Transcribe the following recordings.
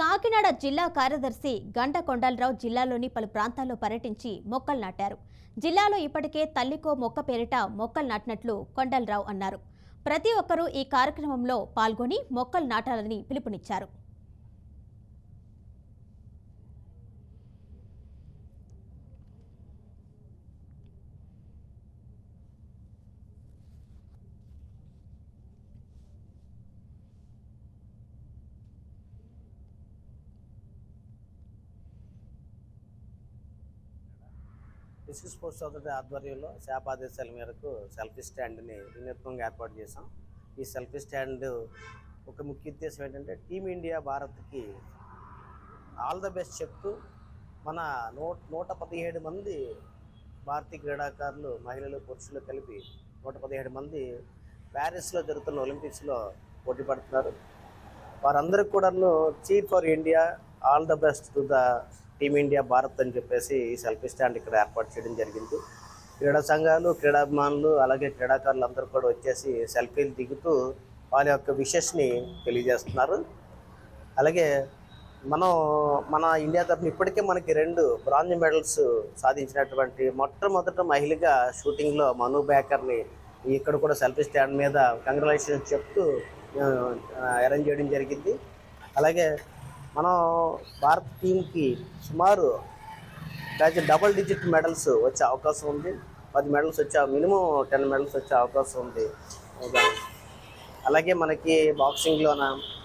కాకినాడ జిల్లా కార్యదర్శి గంట కొండలరావు జిల్లాలోని పలు ప్రాంతాల్లో పర్యటించి మొక్కలు నాటారు. జిల్లాలో ఇప్పటికే తల్లికో మొక్క పేరిట మొక్కలు నాటినట్లు కొండలరావు అన్నారు. ప్రతి ఒక్కరూ ఈ కార్యక్రమంలో పాల్గొని మొక్కలు నాటాలని పిలుపునిచ్చారు. డిస్ట్రిక్ట్ స్పోర్ట్స్ అథారిటీ ఆధ్వర్యంలో శాప్ ఆదేశాల మేరకు సెల్ఫీ స్టాండ్ని వినూత్నంగా ఏర్పాటు చేశాం. ఈ సెల్ఫీ స్టాండ్ ఒక ముఖ్య ఉద్దేశం ఏంటంటే టీమిండియా భారత్కి ఆల్ ద బెస్ట్ చెప్తూ మన 117 మంది భారతీయ క్రీడాకారులు మహిళలు పురుషులు కలిపి 117 మంది ప్యారిస్లో జరుగుతున్న ఒలింపిక్స్లో పోటీ పడుతున్నారు. వారందరికీ కూడాను cheer for India, all the best to the team India Bharat అని చెప్పేసి ఈ సెల్ఫీ స్టాండ్ ఇక్కడ ఏర్పాటు చేయడం జరిగింది. క్రీడా సంఘాలు, క్రీడాభిమానులు అలాగే క్రీడాకారులు అందరూ కూడా వచ్చేసి సెల్ఫీలు దిగుతూ వాళ్ళ యొక్క విషెస్ని తెలియజేస్తున్నారు. అలాగే మన ఇండియా తరఫున ఇప్పటికే మనకి 2 బ్రాంజ్ మెడల్స్ సాధించినటువంటి మొట్టమొదట మహిళగా షూటింగ్లో మను బేకర్ని ఇక్కడ కూడా సెల్ఫీ స్టాండ్ మీద కంగ్రాచులేషన్స్ చెప్తూ అరేంజ్ చేయడం జరిగింది. అలాగే మనం భారత టీంకి సుమారు డబుల్ డిజిట్ మెడల్స్ వచ్చే అవకాశం ఉంది. 10 మెడల్స్ మినిమం 10 మెడల్స్ వచ్చే అవకాశం ఉంది. అలాగే మనకి బాక్సింగ్లోన,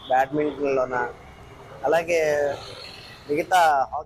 బ్యాడ్మింటన్లోన, అలాగే మిగతా